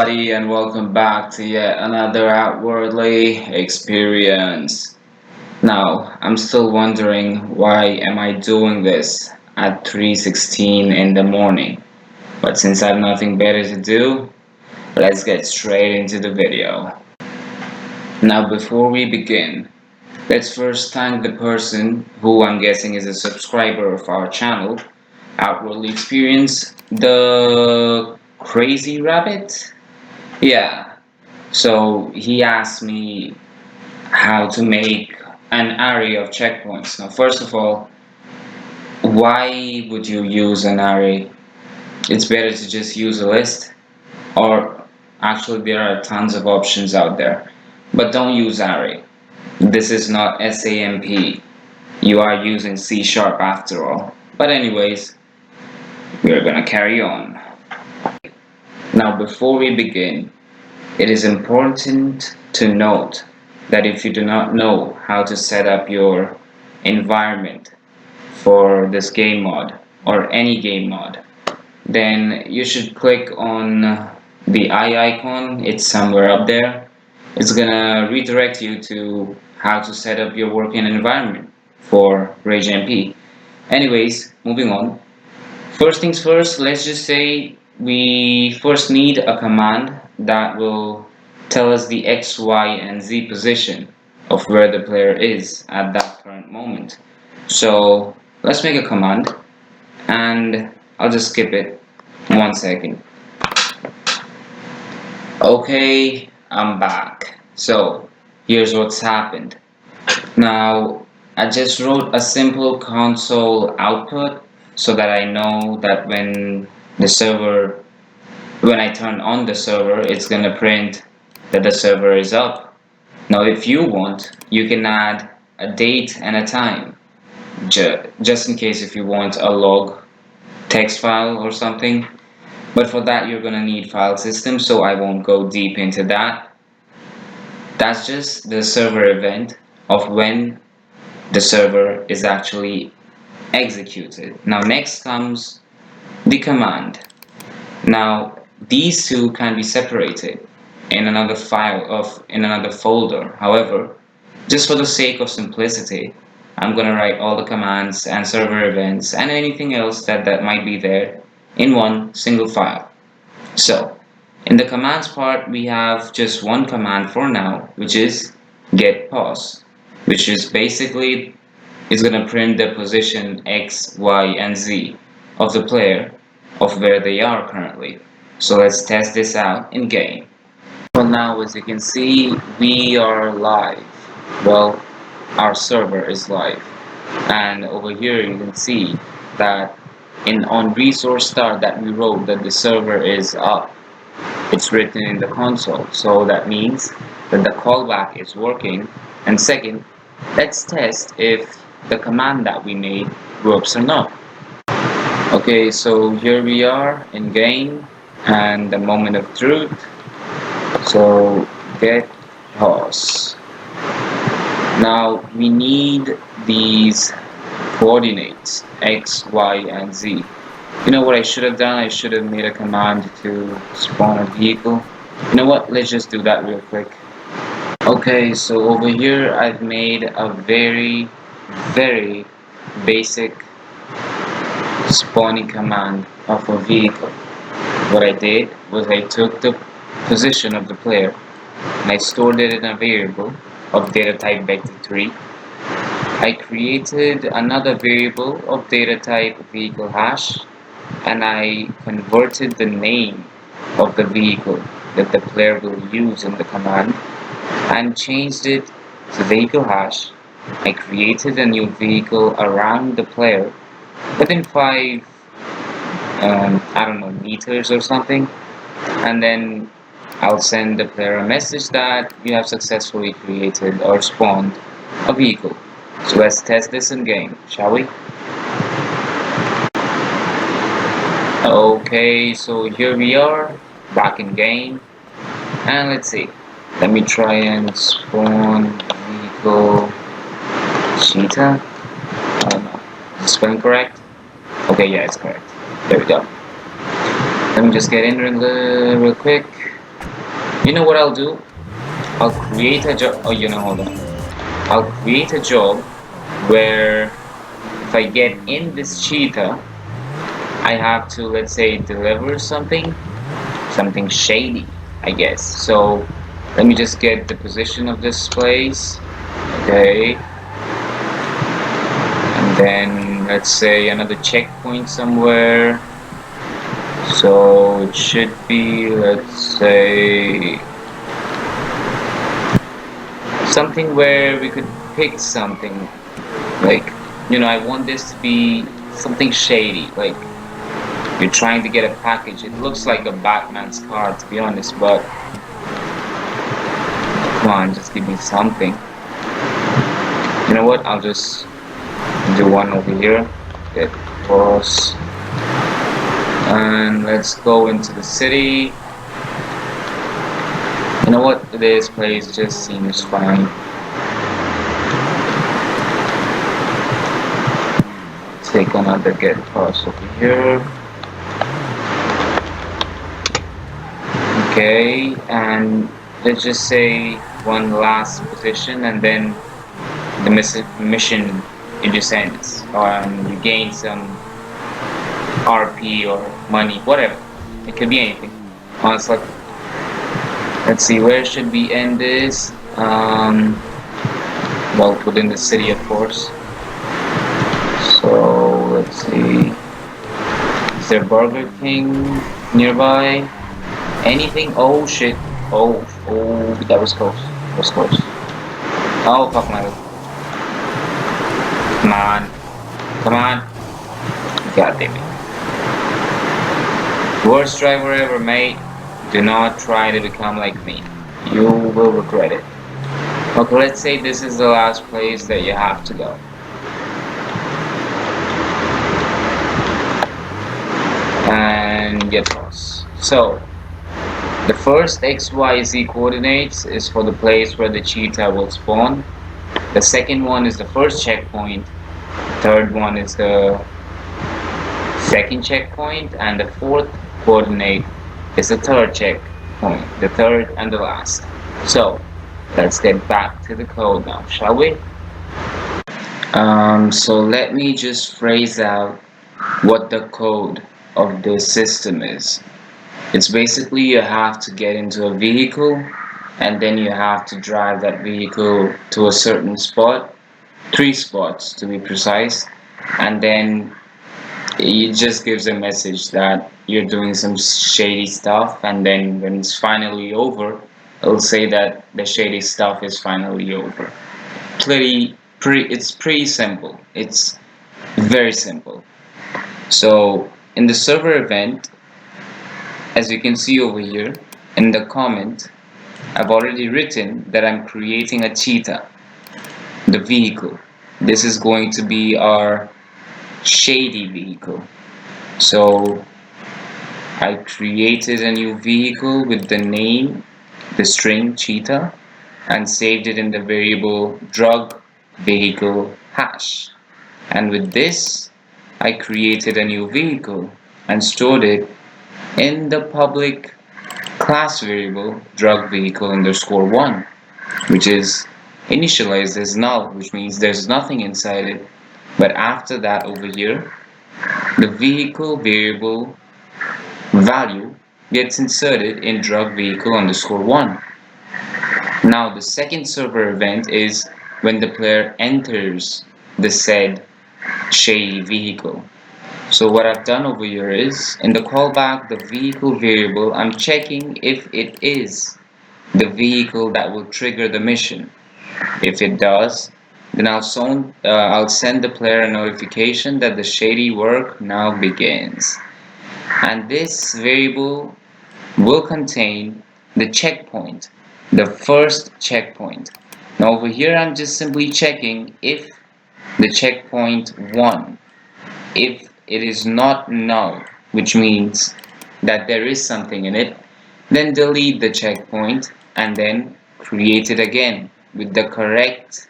Everybody, and welcome back to yet another Outwardly experience. Now, I'm still wondering why am I doing this at 3:16 in the morning? But since I have nothing better to do, let's get straight into the video. Now, before we begin, let's first thank the person who I'm guessing is a subscriber of our channel, Outwardly Experience, the Crazy Rabbit. Yeah, so he asked me how to make an array of checkpoints. Now, first of all, why would you use an array? It's better to just use a list, or actually, there are tons of options out there. But don't use array. This is not SAMP. You are using C sharp after all. But, anyways, we're gonna carry on. Now, before we begin, it is important to note that if you do not know how to set up your environment for this game mod or any game mod, then you should click on the eye icon. It's somewhere up there. It's gonna redirect you to how to set up your working environment for RageMP. Anyways, moving on. First things first, let's just say we first need a command that will tell us the X, Y, and Z position of where the player is at that current moment. So let's make a command, and I'll just skip it 1 second. Okay, I'm back. So here's what's happened. Now, I just wrote a simple console output so that I know that when I turn on the server, it's gonna print that the server is up. Now, if you want, you can add a date and a time, just in case if you want a log text file or something. But for that, you're gonna need file system, so I won't go deep into that. That's just the server event of when the server is actually executed. Now next comes the command. Now these two can be separated in another in another folder. However, just for the sake of simplicity, I'm gonna write all the commands and server events and anything else that might be there in one single file. So in the commands part, we have just one command for now, which is get pos, which is basically is going to print the position X, Y, and Z of the player of where they are currently. So let's test this out in game. Well, now as you can see, we are live. Well, our server is live. And over here you can see that on resource start that we wrote that the server is up. It's written in the console, so that means that the callback is working. And second, let's test if the command that we made works or not. Okay, so here we are in game and the moment of truth. So get pos. Now we need these coordinates X, Y, and Z. You know what I should have done? I should have made a command to spawn a vehicle. You know what? Let's just do that real quick. Okay, so over here I've made a very basic spawning command of a vehicle. What I did was I took the position of the player and I stored it in a variable of data type vector3. I created another variable of data type vehicle hash, and I converted the name of the vehicle that the player will use in the command and changed it to vehicle hash. I created a new vehicle around the player within 5 I don't know, meters or something, and then I'll send the player a message that you have successfully created or spawned a vehicle. So let's test this in game, shall we? Okay, so here we are back in game, and let's see. Let me try and spawn vehicle cheetah. I don't know. Is the spelling correct? Okay, yeah, it's correct. There we go. Let me just get in real quick. You know what I'll do? I'll create a job. Oh, hold on. I'll create a job where if I get in this cheetah, I have to, let's say, deliver something shady, I guess. So let me just get the position of this place. Okay. And then let's say another checkpoint somewhere. So it should be, let's say, something where we could pick something. Like, I want this to be something shady. Like, you're trying to get a package. It looks like a Batman's car, to be honest, but come on, just give me something. You know what? I'll just do one over here. Get across. And let's go into the city. You know what? This place just seems fine. Take another get across over here. Okay, and let's just say one last position, and then the mission it just ends, you gain some RP or money, whatever. It could be anything. Honestly, let's see, where should we end this? Well, within the city, of course. So let's see. Is there Burger King nearby? Anything? Oh shit! Oh, that was close. That was close. Oh fuck my. Come on. Come on. God damn it. Worst driver ever, mate. Do not try to become like me. You will regret it. Okay, let's say this is the last place that you have to go. And get lost. So, the first XYZ coordinates is for the place where the cheetah will spawn. The second one is the first checkpoint. Third one is the second checkpoint, and the fourth coordinate is the third checkpoint, the third and the last. So let's get back to the code now, shall we? So let me just phrase out what the code of this system is. It's basically you have to get into a vehicle, and then you have to drive that vehicle to a certain spot, 3 spots to be precise, and then it just gives a message that you're doing some shady stuff, and then when it's finally over, it'll say that the shady stuff is finally over. It's pretty simple. It's very simple. So in the server event, as you can see over here in the comment, I've already written that I'm creating a cheetah, the vehicle. This is going to be our shady vehicle. So I created a new vehicle with the name, the string cheetah, and saved it in the variable drug vehicle hash. And with this, I created a new vehicle and stored it in the public class variable drug vehicle underscore 1, which is initialized as null, which means there's nothing inside it. But after that, over here, the vehicle variable value gets inserted in drug vehicle underscore 1. Now the second server event is when the player enters the said shady vehicle. So what I've done over here is, in the callback the vehicle variable, I'm checking if it is the vehicle that will trigger the mission. If it does, then I'll send the player a notification that the shady work now begins. And this variable will contain the checkpoint, the first checkpoint. Now over here I'm just simply checking if the checkpoint 1, if it is not null, which means that there is something in it, then delete the checkpoint and then create it again with the correct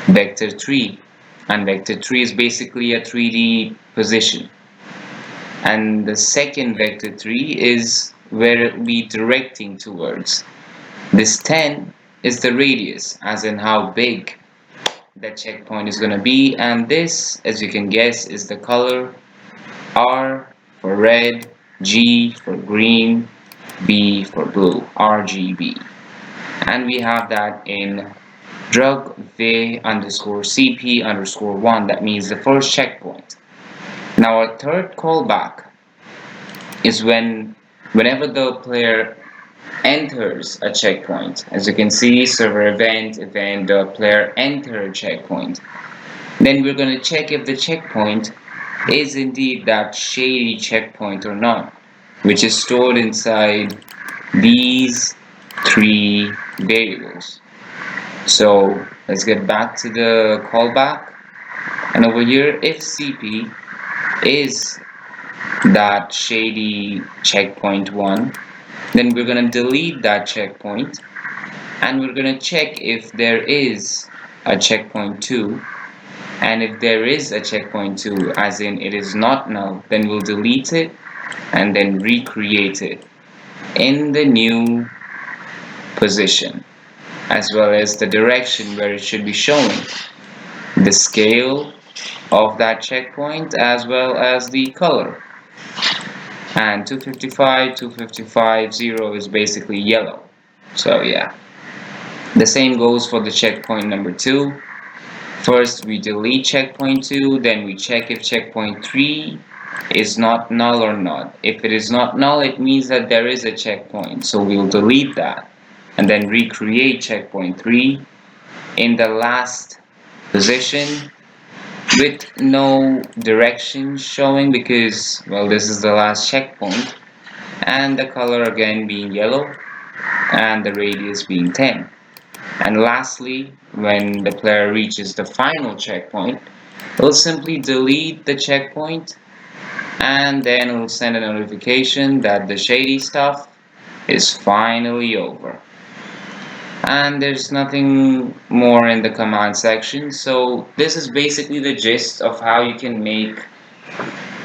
vector 3. And vector 3 is basically a 3D position. And the second vector 3 is where it will be directing towards. This 10 is the radius, as in how big that checkpoint is going to be, and this, as you can guess, is the color. R for red, G for green, B for blue, RGB. And we have that in drug V underscore CP underscore 1. That means the first checkpoint. Now our third callback is whenever the player enters a checkpoint. As you can see, server event, the player enter checkpoint. Then we're going to check if the checkpoint is indeed that shady checkpoint or not, which is stored inside these three variables. So let's get back to the callback, and over here, if CP is that shady checkpoint 1, then we're going to delete that checkpoint, and we're going to check if there is a checkpoint 2. And if there is a checkpoint 2, as in it is not null, then we'll delete it and then recreate it in the new position, as well as the direction where it should be showing, the scale of that checkpoint, as well as the color. And 255, 255, 0 is basically yellow. So yeah, the same goes for the checkpoint number 2. First we delete checkpoint 2, then we check if checkpoint 3 is not null or not. If it is not null, it means that there is a checkpoint, so we'll delete that and then recreate checkpoint 3 in the last position with no direction showing, because, well, this is the last checkpoint, and the color again being yellow and the radius being 10. And lastly, when the player reaches the final checkpoint, we'll simply delete the checkpoint, and then we'll send a notification that the shady stuff is finally over. And there's nothing more in the command section. So this is basically the gist of how you can make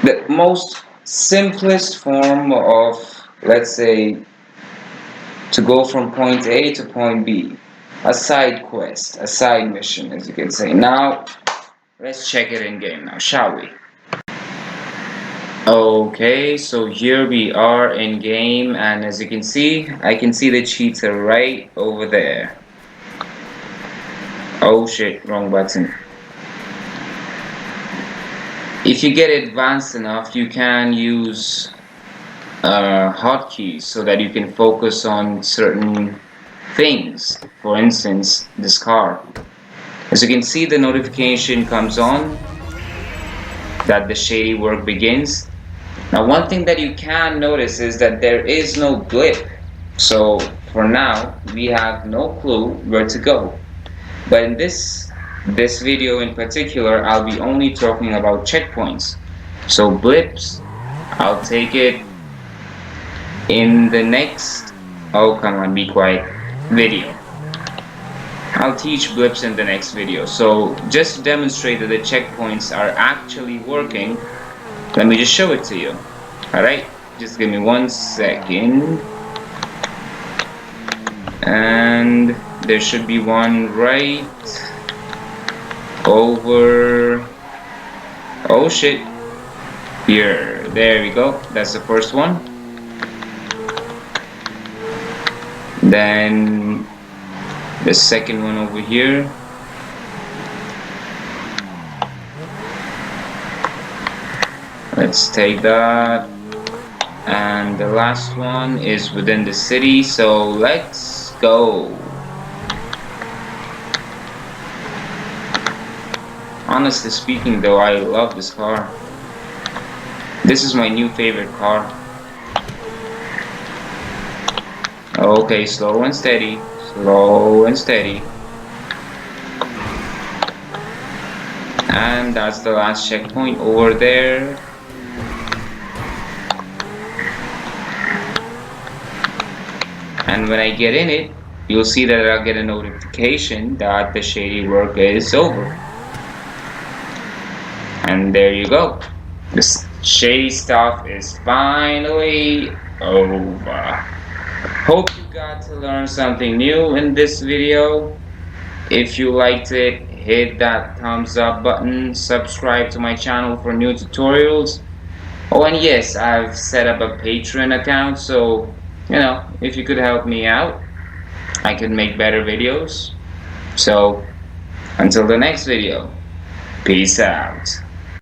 the most simplest form of, let's say, to go from point A to point B. A side quest, a side mission, as you can say. Now, let's check it in game now, shall we? Okay, so here we are in game, and as you can see, I can see the cheats are right over there. Oh shit, wrong button. If you get advanced enough, you can use hotkeys so that you can focus on certain things. For instance, this car. As you can see, the notification comes on that the shady work begins. Now, one thing that you can notice is that there is no blip. So for now, we have no clue where to go. But in this video in particular, I'll be only talking about checkpoints. So blips, I'll take it in the next, oh come on, be quiet, video. I'll teach blips in the next video. So just to demonstrate that the checkpoints are actually working, let me just show it to you. Alright, just give me 1 second. And there should be one right over, oh shit, here. There we go, that's the first one. Then the second one over here. Let's take that. And the last one is within the city, so let's go. Honestly speaking though, I love this car. This is my new favorite car. Okay, slow and steady, slow and steady. And that's the last checkpoint over there. And when I get in it, you'll see that I'll get a notification that the shady work is over. And there you go. This shady stuff is finally over. Hope you got to learn something new in this video. If you liked it, hit that thumbs up button, subscribe to my channel for new tutorials. Oh, and yes, I've set up a Patreon account, so if you could help me out, I could make better videos. So until the next video, peace out.